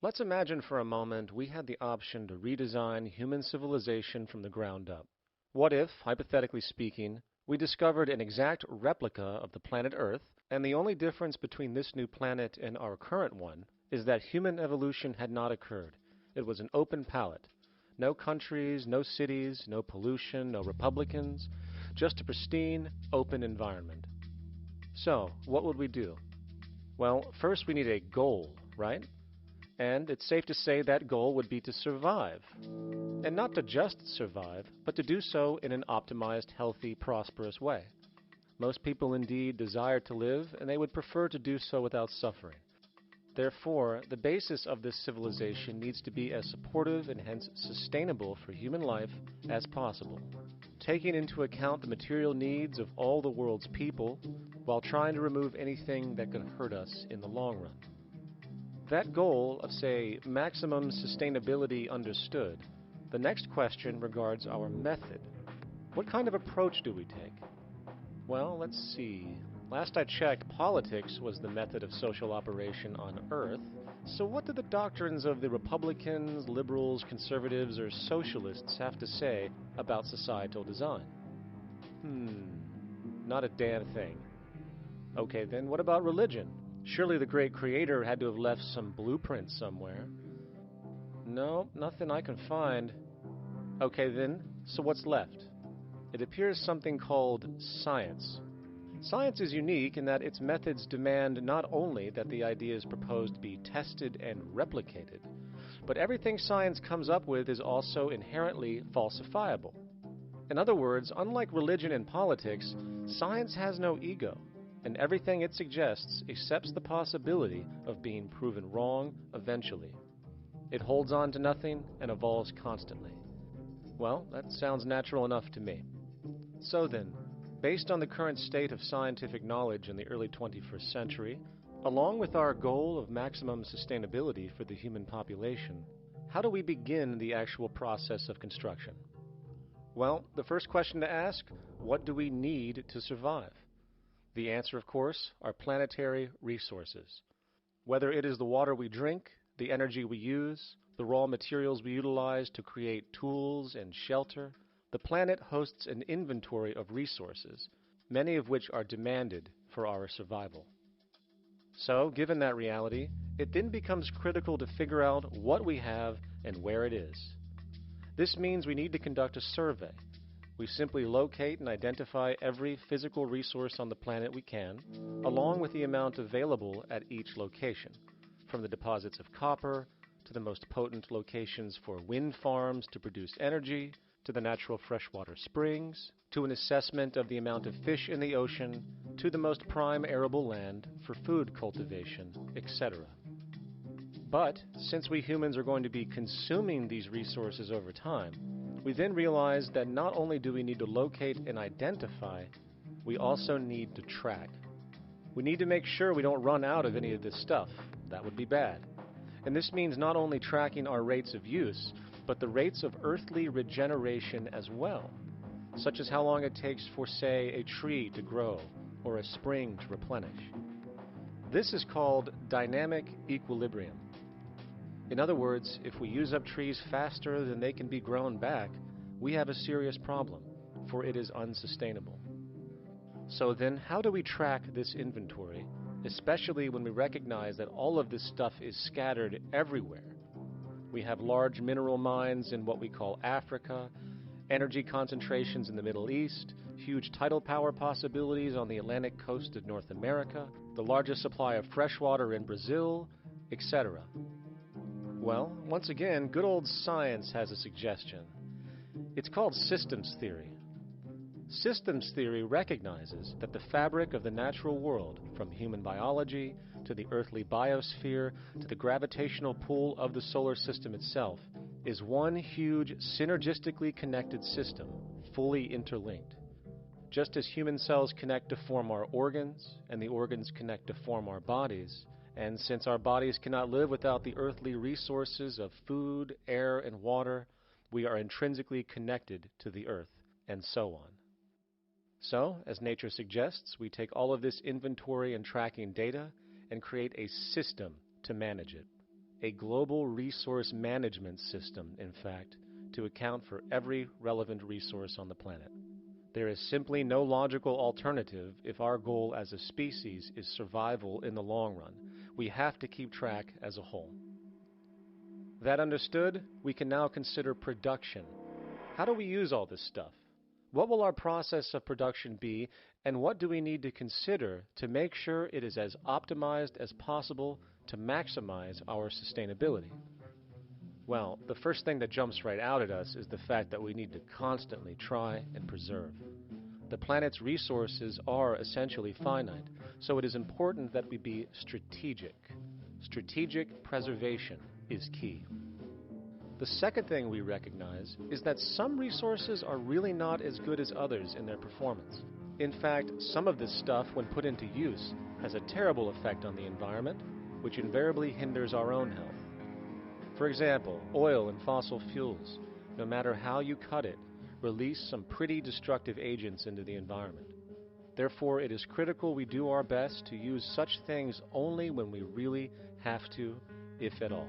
Let's imagine for a moment we had the option to redesign human civilization from the ground up. What if, hypothetically speaking, we discovered an exact replica of the planet Earth, and the only difference between this new planet and our current one is that human evolution had not occurred. It was an open palette. No countries, no cities, no pollution, no Republicans, just a pristine, open environment. So, what would we do? Well, first we need a goal, right? And it's safe to say that goal would be to survive. And not to just survive, but to do so in an optimized, healthy, prosperous way. Most people indeed desire to live, and they would prefer to do so without suffering. Therefore, the basis of this civilization needs to be as supportive and hence sustainable for human life as possible, taking into account the material needs of all the world's people while trying to remove anything that could hurt us in the long run. That goal of, say, maximum sustainability understood, the next question regards our method. What kind of approach do we take? Well, let's see. Last I checked, politics was the method of social operation on Earth. So what do the doctrines of the Republicans, liberals, conservatives, or socialists have to say about societal design? Not a damn thing. Okay, then what about religion? Surely the great creator had to have left some blueprint somewhere. No, nothing I can find. Okay then, so what's left? It appears something called science. Science is unique in that its methods demand not only that the ideas proposed be tested and replicated, but everything science comes up with is also inherently falsifiable. In other words, unlike religion and politics, science has no ego, and everything it suggests accepts the possibility of being proven wrong eventually. It holds on to nothing and evolves constantly. Well, that sounds natural enough to me. So then, based on the current state of scientific knowledge in the early 21st century, along with our goal of maximum sustainability for the human population, how do we begin the actual process of construction? Well, the first question to ask, what do we need to survive? The answer, of course, are planetary resources. Whether it is the water we drink, the energy we use, the raw materials we utilize to create tools and shelter, the planet hosts an inventory of resources, many of which are demanded for our survival. So, given that reality, it then becomes critical to figure out what we have and where it is. This means we need to conduct a survey. We simply locate and identify every physical resource on the planet we can, along with the amount available at each location, from the deposits of copper, to the most potent locations for wind farms to produce energy, to the natural freshwater springs, to an assessment of the amount of fish in the ocean, to the most prime arable land for food cultivation, etc. But since we humans are going to be consuming these resources over time, we then realize that not only do we need to locate and identify, we also need to track. We need to make sure we don't run out of any of this stuff. That would be bad. And this means not only tracking our rates of use, but the rates of earthly regeneration as well, such as how long it takes for, say, a tree to grow or a spring to replenish. This is called dynamic equilibrium. In other words, if we use up trees faster than they can be grown back, we have a serious problem, for it is unsustainable. So then, how do we track this inventory, especially when we recognize that all of this stuff is scattered everywhere? We have large mineral mines in what we call Africa, energy concentrations in the Middle East, huge tidal power possibilities on the Atlantic coast of North America, the largest supply of freshwater in Brazil, etc. Well, once again, good old science has a suggestion. It's called systems theory. Systems theory recognizes that the fabric of the natural world, from human biology to the earthly biosphere to the gravitational pull of the solar system itself, is one huge synergistically connected system, fully interlinked. Just as human cells connect to form our organs, and the organs connect to form our bodies, and since our bodies cannot live without the earthly resources of food, air, and water, we are intrinsically connected to the earth, and so on. So, as nature suggests, we take all of this inventory and tracking data and create a system to manage it. a global resource management system, in fact, to account for every relevant resource on the planet. There is simply no logical alternative if our goal as a species is survival in the long run. We have to keep track as a whole. That understood, we can now consider production. How do we use all this stuff? What will our process of production be, and what do we need to consider to make sure it is as optimized as possible to maximize our sustainability? Well, the first thing that jumps right out at us is the fact that we need to constantly try and preserve. The planet's resources are essentially finite, so it is important that we be strategic. Strategic preservation is key. The second thing we recognize is that some resources are really not as good as others in their performance. In fact, some of this stuff, when put into use, has a terrible effect on the environment, which invariably hinders our own health. For example, oil and fossil fuels, no matter how you cut it, release some pretty destructive agents into the environment. Therefore, it is critical we do our best to use such things only when we really have to, if at all.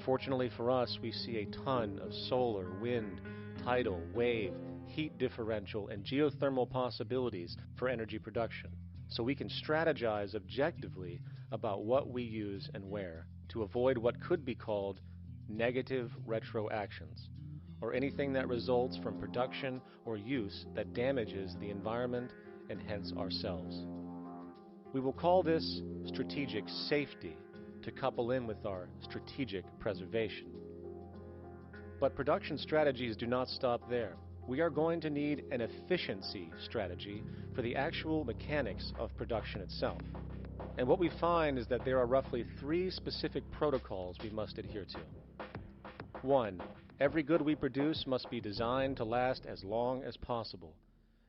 Fortunately for us, we see a ton of solar, wind, tidal, wave, heat differential, and geothermal possibilities for energy production, so we can strategize objectively about what we use and where to avoid what could be called negative retroactions, or anything that results from production or use that damages the environment and hence ourselves. We will call this strategic safety to couple in with our strategic preservation. But production strategies do not stop there. We are going to need an efficiency strategy for the actual mechanics of production itself. And what we find is that there are roughly 3 specific protocols we must adhere to. 1. Every good we produce must be designed to last as long as possible.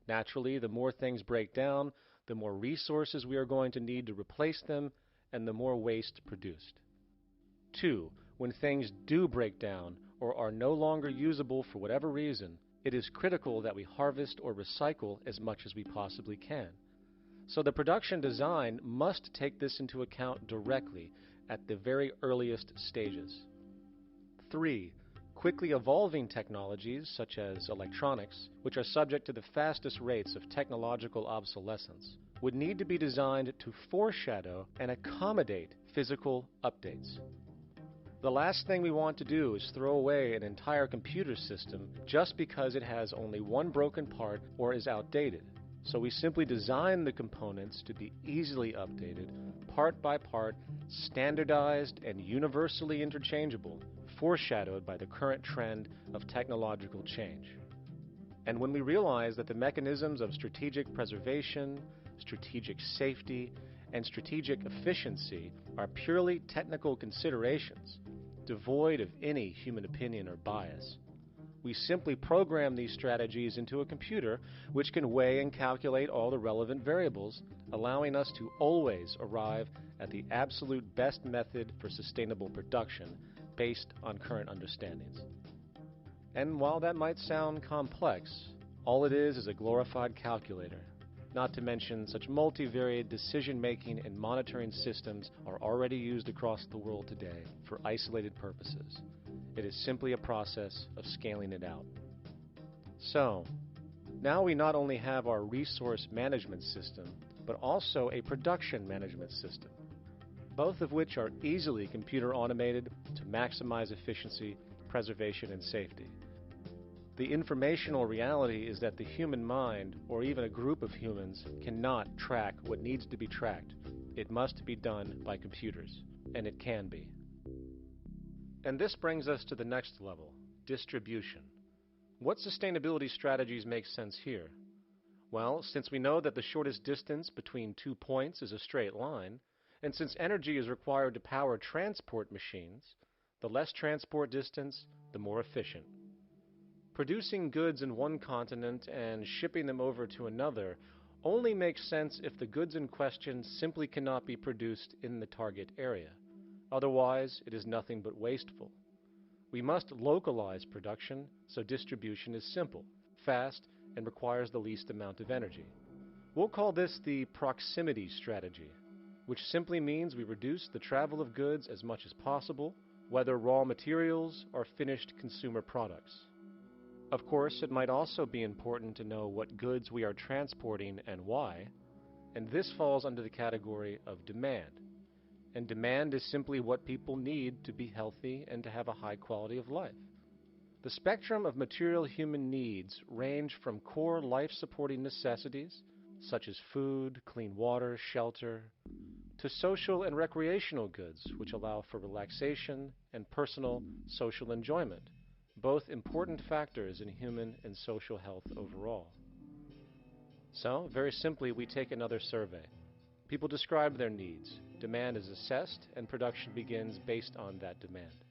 Naturally, the more things break down, the more resources we are going to need to replace them, and the more waste produced. 2. When things do break down or are no longer usable for whatever reason, it is critical that we harvest or recycle as much as we possibly can. So the production design must take this into account directly at the very earliest stages. 3. Quickly evolving technologies, such as electronics, which are subject to the fastest rates of technological obsolescence, would need to be designed to foreshadow and accommodate physical updates. The last thing we want to do is throw away an entire computer system just because it has only one broken part or is outdated. So we simply design the components to be easily updated, part by part, standardized and universally interchangeable, foreshadowed by the current trend of technological change. And when we realize that the mechanisms of strategic preservation, strategic safety, and strategic efficiency are purely technical considerations, devoid of any human opinion or bias, we simply program these strategies into a computer which can weigh and calculate all the relevant variables, allowing us to always arrive at the absolute best method for sustainable production based on current understandings. And while that might sound complex, all it is a glorified calculator. Not to mention, such multivariate decision-making and monitoring systems are already used across the world today for isolated purposes. It is simply a process of scaling it out. So, now we not only have our resource management system, but also a production management system, both of which are easily computer automated to maximize efficiency, preservation, and safety. The informational reality is that the human mind, or even a group of humans, cannot track what needs to be tracked. It must be done by computers, and it can be. And this brings us to the next level, distribution. What sustainability strategies make sense here? Well, since we know that the shortest distance between 2 points is a straight line, and since energy is required to power transport machines, the less transport distance, the more efficient. Producing goods in one continent and shipping them over to another only makes sense if the goods in question simply cannot be produced in the target area. Otherwise, it is nothing but wasteful. We must localize production so distribution is simple, fast, and requires the least amount of energy. We'll call this the proximity strategy. which simply means we reduce the travel of goods as much as possible, whether raw materials or finished consumer products. Of course, it might also be important to know what goods we are transporting and why, and this falls under the category of demand. And demand is simply what people need to be healthy and to have a high quality of life. The spectrum of material human needs range from core life-supporting necessities, such as food, clean water, shelter, to social and recreational goods, which allow for relaxation and personal social enjoyment, both important factors in human and social health overall. So, very simply, we take another survey. People describe their needs. Demand is assessed, and production begins based on that demand.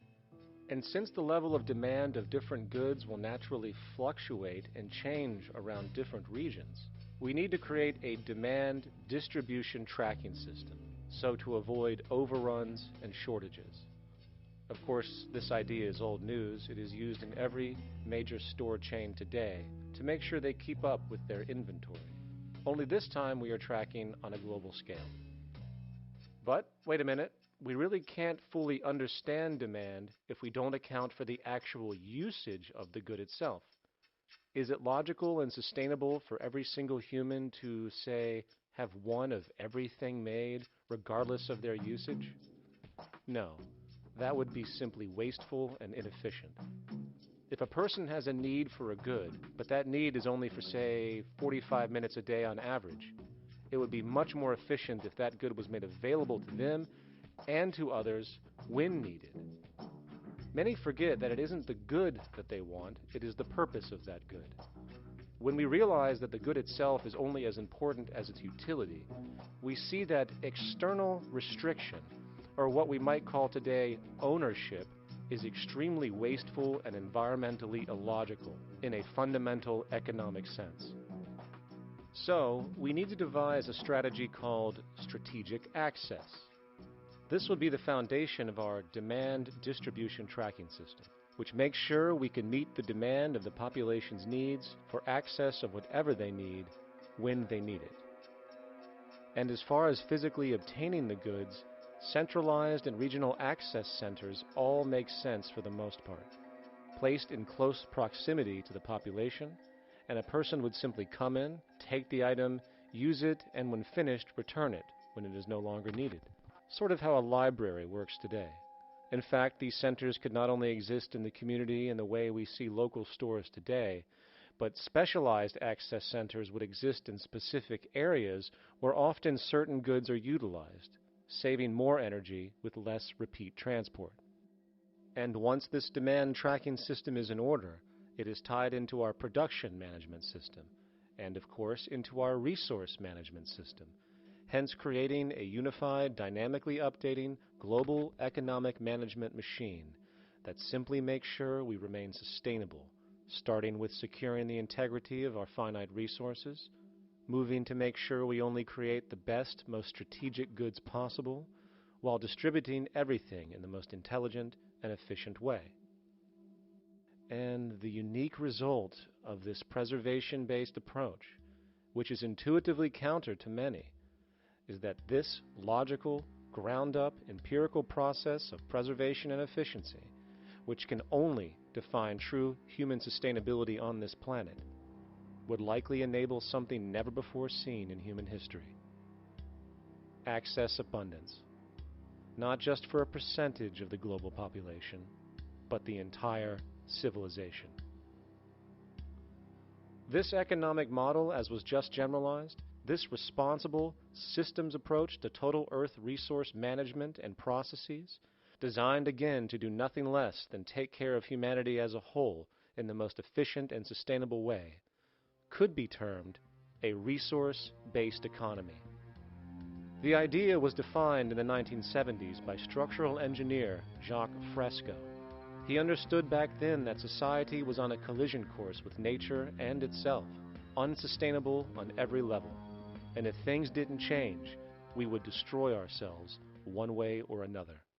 And since the level of demand of different goods will naturally fluctuate and change around different regions, we need to create a demand distribution tracking system, so to avoid overruns and shortages. Of course, this idea is old news. It is used in every major store chain today to make sure they keep up with their inventory. Only this time we are tracking on a global scale. But, wait a minute, we really can't fully understand demand if we don't account for the actual usage of the good itself. Is it logical and sustainable for every single human to, say, have one of everything made, regardless of their usage? No, that would be simply wasteful and inefficient. If a person has a need for a good, but that need is only for, say, 45 minutes a day on average, it would be much more efficient if that good was made available to them and to others when needed. Many forget that it isn't the good that they want, it is the purpose of that good. When we realize that the good itself is only as important as its utility, we see that external restriction, or what we might call today ownership, is extremely wasteful and environmentally illogical in a fundamental economic sense. So, we need to devise a strategy called strategic access. This will be the foundation of our demand distribution tracking system, which makes sure we can meet the demand of the population's needs for access of whatever they need when they need it. And as far as physically obtaining the goods, centralized and regional access centers all make sense for the most part, placed in close proximity to the population, and a person would simply come in, take the item, use it, and when finished, return it when it is no longer needed. Sort of how a library works today. In fact, these centers could not only exist in the community in the way we see local stores today, but specialized access centers would exist in specific areas where often certain goods are utilized, saving more energy with less repeat transport. And once this demand tracking system is in order, it is tied into our production management system, and of course into our resource management system, hence creating a unified, dynamically updating, global economic management machine that simply makes sure we remain sustainable, starting with securing the integrity of our finite resources, moving to make sure we only create the best, most strategic goods possible, while distributing everything in the most intelligent and efficient way. And the unique result of this preservation-based approach, which is intuitively counter to many, is that this logical, ground-up, empirical process of preservation and efficiency, which can only define true human sustainability on this planet, would likely enable something never before seen in human history. Access abundance, not just for a percentage of the global population, but the entire civilization. This economic model, as was just generalized, this responsible systems approach to total Earth resource management and processes, designed again to do nothing less than take care of humanity as a whole in the most efficient and sustainable way, could be termed a resource-based economy. The idea was defined in the 1970s by structural engineer Jacques Fresco. He understood back then that society was on a collision course with nature and itself, unsustainable on every level. And if things didn't change, we would destroy ourselves one way or another.